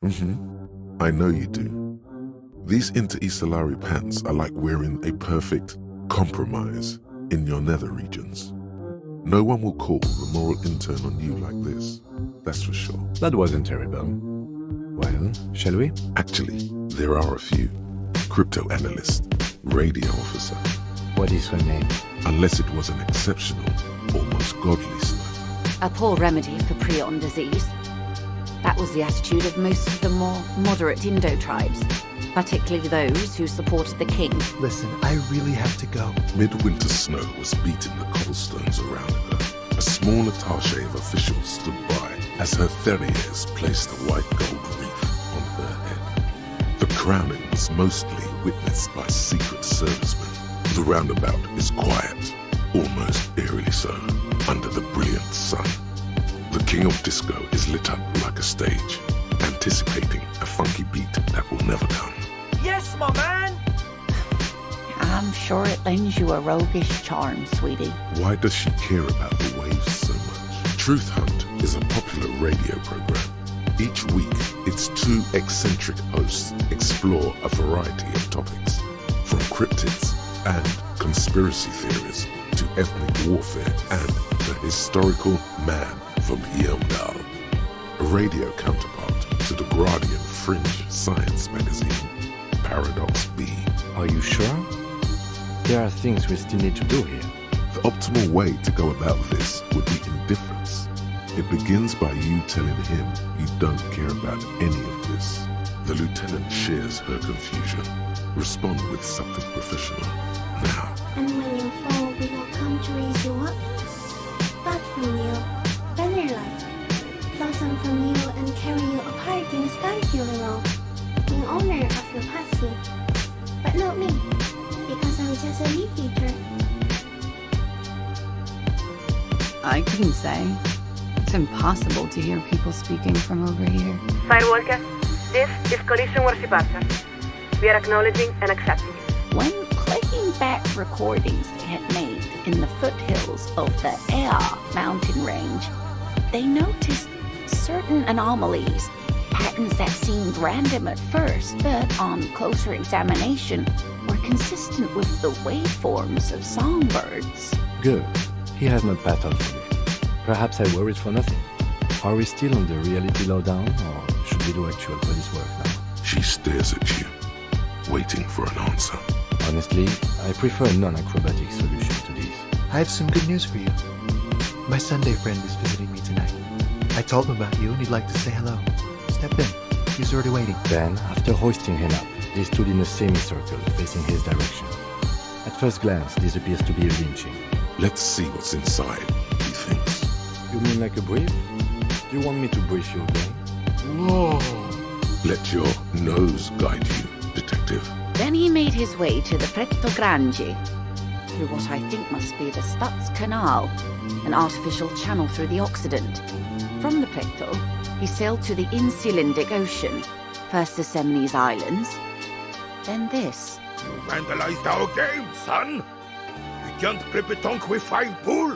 I know you do. These inter-Isolari pants are like wearing a perfect compromise in your nether regions. No one will call the moral intern on you like this, that's for sure. That wasn't terrible. Well, shall we? Actually, there are a few. Crypto analyst, radio officer. What is her name? Unless it was an exceptional, almost godly sniper. A poor remedy for prion disease. That was the attitude of most of the more moderate Indo tribes, particularly those who supported the king. Listen, I really have to go. Midwinter snow was beating the cobblestones around her. A small attache of officials stood by as her Theriers placed a white gold wreath on her head. The crowning was mostly witnessed by secret servicemen. The roundabout is quiet, almost eerily so, under the brilliant sun. The king of disco is lit up like a stage, anticipating a funky beat that will never come. Yes, my man! I'm sure it lends you a roguish charm, sweetie. Why does she care about the waves so much? Truth Hunt is a popular radio program. Each week, its two eccentric hosts explore a variety of topics, from cryptids and conspiracy theories to ethnic warfare and the historical man from Yelmdal, a radio counterpart to the Guardian fringe science magazine, Paradox B. Are you sure? There are things we still need to do here. The optimal way to go about this would be indifference. It begins by you telling him you don't care about any of this. The lieutenant shares her confusion. Respond with something professional. Now. And when you fall, we will come to raise you up. But from you, banner-like, blossom from you and carry you apart in the sky funeral, in honor of your party. But not me, because I'm just a leaf eater. I couldn't say. It's impossible to hear people speaking from over here. Firewalker, this is Collision Worship Archer. We are acknowledging and accepting. When playing back recordings they had made in the foothills of the Ea mountain range, they noticed certain anomalies, patterns that seemed random at first, but on closer examination were consistent with the waveforms of songbirds. Good. He has not battled for me. Perhaps I worried for nothing. Are we still on the reality lowdown, or should we do actual police work now? She stares at you, waiting for an answer. Honestly, I prefer a non-acrobatic solution to this. I have some good news for you. My Sunday friend is visiting me tonight. I told him about you and he'd like to say hello. Step in. He's already waiting. Then, after hoisting him up, they stood in a semicircle facing his direction. At first glance, this appears to be a lynching. Let's see what's inside, he thinks. You mean like a brief? Do you want me to brief you again? Whoa! Let your nose guide you, detective. Then he made his way to the Pretto Grande, through what I think must be the Stutz Canal, an artificial channel through the Occident. From the Pretto, he sailed to the Insulindic Ocean, first the Semines Islands, then this. You vandalized our game, son! We can't clip a tonk with 5 pool!